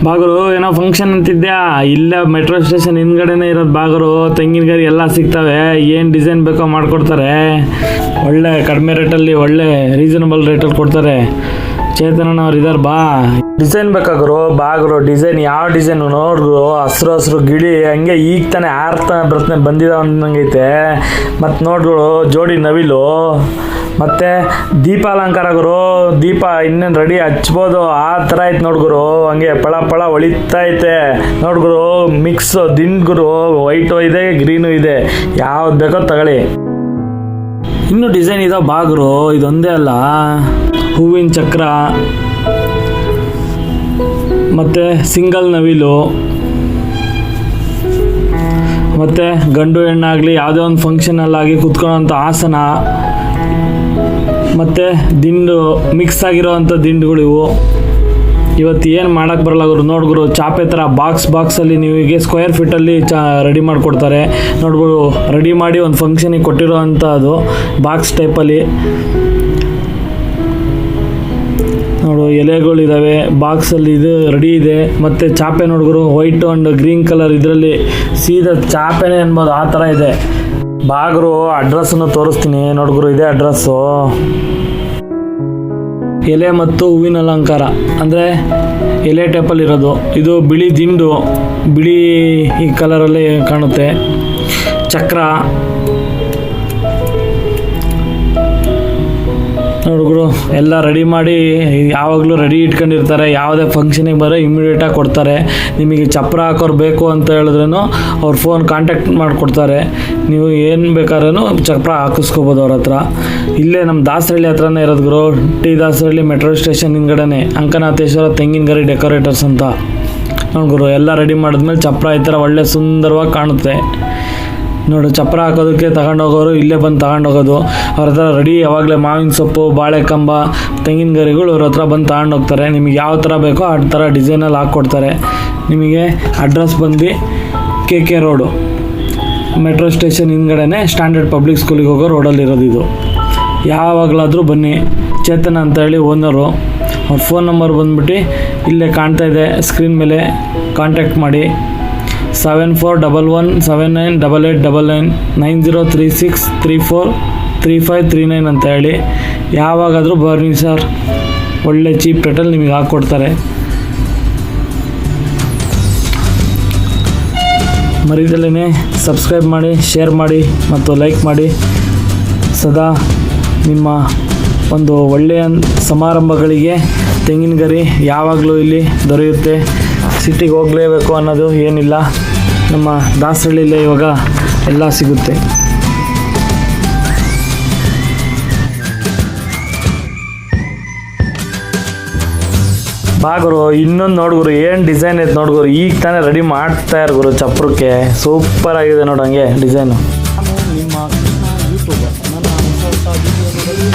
ಬಾಗರು ಏನೋ ಫಂಕ್ಷನ್ ಅಂತಿದ್ಯಾ? ಇಲ್ಲ, metro station ಹಿಂದ್ಗಡೆನೇ ಇರೋದು ಬಾಗರು. ತೆಂಗಿನ ಗರಿ ಎಲ್ಲ ಸಿಗ್ತವೆ, ಏನು ಡಿಸೈನ್ ಬೇಕೋ ಮಾಡಿಕೊಡ್ತಾರೆ. ಒಳ್ಳೆ ಕಡಿಮೆ ರೇಟಲ್ಲಿ, ಒಳ್ಳೆ ರೀಸನಬಲ್ ರೇಟಲ್ಲಿ ಕೊಡ್ತಾರೆ. ಚೇತನವ್ರು ಇದಾರೆ, ಬಾ. ಡಿಸೈನ್ ಬೇಕಾಗ್ರು ಬಾಗ್ರು. ಡಿಸೈನ್ ಯಾವ ಡಿಸೈನು ನೋಡ್ರು, ಹಸ್ರು ಹಸ್ರು ಗಿಳಿ ಹಂಗೆ ಈಗ ತಾನೆ ಬರ್ತನೆ ಬಂದಿದ ಅಂದಂಗೈತೆ. ಮತ್ತು ನೋಡ್ರು ಜೋಡಿ ನವಿಲು, ಮತ್ತು ದೀಪ ಅಲಂಕಾರ ಗುರು. ದೀಪ ಇನ್ನೇನು ರೆಡಿ ಹಚ್ಬೋದು ಆ ಥರ ಐತೆ ನೋಡ್ಗುರು. ಹಂಗೆ ಪಳ ಪಳ ಹೊಳಿತೈತೆ ನೋಡ್ಗುರು. ಮಿಕ್ಸ್ ದಿಂಡ್ಗುರು, ವೈಟು ಇದೆ ಗ್ರೀನು ಇದೆ, ಯಾವ್ದು ಬೇಕೋ ತಗೊಳ್ಳಿ. ಇನ್ನೂ ಡಿಸೈನ್ ಇದಾವೆ ಬಾಗ್ರು, ಇದೊಂದೇ ಅಲ್ಲ. ಹೂವಿನ ಚಕ್ರ, ಮತ್ತು ಸಿಂಗಲ್ ನವಿಲು, ಮತ್ತು ಗಂಡು ಹೆಣ್ಣಾಗಲಿ ಯಾವುದೇ ಒಂದು ಫಂಕ್ಷನಲ್ಲಾಗಿ ಕುತ್ಕೊಳ್ಳೋಂಥ ಆಸನ, ಮತ್ತು ದಿಂಡು ಮಿಕ್ಸ್ ಆಗಿರೋವಂಥ ದಿಂಡುಗಳು ಇವು. ಇವತ್ತು ಏನು ಮಾಡೋಕ್ಕೆ ಬರಲ್ಲ ಗುರು. ನೋಡ್ಗುರು, ಚಾಪೆ ಥರ ಬಾಕ್ಸಲ್ಲಿ ನೀವಿಗೆ ಸ್ಕ್ವೇರ್ ಫೀಟಲ್ಲಿ ರೆಡಿ ಮಾಡಿಕೊಡ್ತಾರೆ. ನೋಡ್ಬೋದು, ರೆಡಿ ಮಾಡಿ ಒಂದು ಫಂಕ್ಷನಿಗೆ ಕೊಟ್ಟಿರೋ ಅಂಥದ್ದು ಬಾಕ್ಸ್ ಟೈಪಲ್ಲಿ. ನೋಡು, ಎಲೆಗಳಿದ್ದಾವೆ ಬಾಕ್ಸಲ್ಲಿ, ಇದು ರೆಡಿ ಇದೆ. ಮತ್ತು ಚಾಪೆ ನೋಡ್ಗುರು, ವೈಟ್ ಆ್ಯಂಡ್ ಗ್ರೀನ್ ಕಲರ್, ಇದರಲ್ಲಿ ಸೀದಾ ಚಾಪೆನೇ ಅನ್ಬೋದು, ಆ ಥರ ಇದೆ. ಬಾಗ್ರು ಅಡ್ರೆಸ್ಸನ್ನು ತೋರಿಸ್ತೀನಿ ನೋಡ್ಗುರು. ಇದೇ ಅಡ್ರೆಸ್ಸು. ಎಲೆ ಮತ್ತು ಹೂವಿನ ಅಲಂಕಾರ ಅಂದರೆ ಎಲೆ ಟೈಪಲ್ಲಿ ಇರೋದು. ಇದು ಬಿಳಿ ದಿಂಡು, ಬಿಳಿ ಈ ಕಲರಲ್ಲಿ ಕಾಣುತ್ತೆ. ಚಕ್ರ ನೋಡ್ಗುರು, ಎಲ್ಲ ರೆಡಿ ಮಾಡಿ ಯಾವಾಗಲೂ ರೆಡಿ ಇಟ್ಕೊಂಡಿರ್ತಾರೆ. ಯಾವುದೇ ಫಂಕ್ಷನಿಗೆ ಬರೋ ಇಮಿಡಿಯೇಟಾಗಿ ಕೊಡ್ತಾರೆ. ನಿಮಗೆ ಚಪ್ರ ಹಾಕೋರು ಬೇಕು ಅಂತ ಹೇಳಿದ್ರೂ ಅವ್ರ ಫೋನ್ ಕಾಂಟ್ಯಾಕ್ಟ್ ಮಾಡಿಕೊಡ್ತಾರೆ. ನೀವು ಏನು ಬೇಕಾದ್ರೂ ಚಪ್ರ ಹಾಕಿಸ್ಕೋಬೋದು ಅವ್ರ ಹತ್ರ. ಇಲ್ಲೇ ನಮ್ಮ ದಾಸರಳ್ಳಿ ಹತ್ರನೇ ಇರೋದು ಗುರು. ಟಿ ದಾಸರಳ್ಳಿ ಮೆಟ್ರೋ ಸ್ಟೇಷನ್ ಹಿಂದ್ಗಡೆನೆ ಅಂಕನಾಥೇಶ್ವರ ತೆಂಗಿನ ಗರಿ ಡೆಕೋರೇಟರ್ಸ್ ಅಂತ. ನೋಡ್ಗುರು, ಎಲ್ಲ ರೆಡಿ ಮಾಡಿದ್ಮೇಲೆ ಚಪ್ರ ಈ ಥರ ಒಳ್ಳೆ ಸುಂದರವಾಗಿ ಕಾಣುತ್ತೆ. ನೋಡು, ಚಪ್ರ ಹಾಕೋದಕ್ಕೆ ತಗೊಂಡೋಗೋರು ಇಲ್ಲೇ ಬಂದು ತಗೊಂಡೋಗೋದು. ಅವ್ರ ಹತ್ರ ರೆಡಿ ಯಾವಾಗಲೇ ಮಾವಿನ ಸೊಪ್ಪು, ಬಾಳೆಕಂಬ, ತೆಂಗಿನ ಗರಿಗಳು ಅವ್ರ ಹತ್ರ ಬಂದು ತಗೊಂಡೋಗ್ತಾರೆ. ನಿಮಗೆ ಯಾವ ಥರ ಬೇಕೋ ಆ ಥರ ಡಿಸೈನಲ್ಲಿ ಹಾಕ್ಕೊಡ್ತಾರೆ. ನಿಮಗೆ ಅಡ್ರೆಸ್ ಬಂದು KK ರೋಡು, ಮೆಟ್ರೋ ಸ್ಟೇಷನ್ ಹಿಂದ್ಗಡೆನೆ ಸ್ಟ್ಯಾಂಡರ್ಡ್ ಪಬ್ಲಿಕ್ ಸ್ಕೂಲಿಗೆ ಹೋಗೋ ರೋಡಲ್ಲಿರೋದು ಇದು. ಯಾವಾಗಲಾದರೂ ಬನ್ನಿ. ಚೇತನ ಅಂತೇಳಿ ಓನರು. ಅವ್ರ ಫೋನ್ ನಂಬರ್ ಬಂದುಬಿಟ್ಟು ಇಲ್ಲೇ ಕಾಣ್ತಾ ಇದೆ ಸ್ಕ್ರೀನ್ ಮೇಲೆ. ಕಾಂಟ್ಯಾಕ್ಟ್ ಮಾಡಿ 7411798899 9036343539 ಅಂತ ಹೇಳಿ. ಯಾವಾಗಾದರೂ ಬರ್ರಿ ಸರ್, ಒಳ್ಳೆ ಚೀಪ್ ರೇಟಲ್ಲಿ ನಿಮಗೆ ಹಾಕ್ಕೊಡ್ತಾರೆ. ಮರಿದಲ್ಲೇ ಸಬ್ಸ್ಕ್ರೈಬ್ ಮಾಡಿ, ಶೇರ್ ಮಾಡಿ ಮತ್ತು ಲೈಕ್ ಮಾಡಿ. ಸದಾ ನಿಮ್ಮ ಒಂದು ಒಳ್ಳೆಯ ಸಮಾರಂಭಗಳಿಗೆ ತೆಂಗಿನ ಗರಿ ಯಾವಾಗಲೂ ಇಲ್ಲಿ ದೊರೆಯುತ್ತೆ. ಸಿಟಿಗೆ ಹೋಗಲೇಬೇಕು ಅನ್ನೋದು ಏನಿಲ್ಲ. ನಮ್ಮ ದಾಸರಳ್ಳಿಲೇ ಇವಾಗ ಎಲ್ಲ ಸಿಗುತ್ತೆ. ಬಾಗುರು, ಇನ್ನೊಂದು ನೋಡ್ಗುರು, ಏನು ಡಿಸೈನ್ ಐತೆ ನೋಡ್ಗುರು. ಈಗ ತಾನೇ ರೆಡಿ ಮಾಡ್ತಾ ಇರೋ ಗುರು ಚಪ್ರಕ್ಕೆ. ಸೂಪರ್ ಆಗಿದೆ ನೋಡು, ಹಂಗೆ ಡಿಸೈನು. ನಾನು ನಿಮ್ಮ ಯೂಟ್ಯೂಬರ್. ನನ್ನ ಹೊಸ ವಿಡಿಯೋ ನೋಡಲು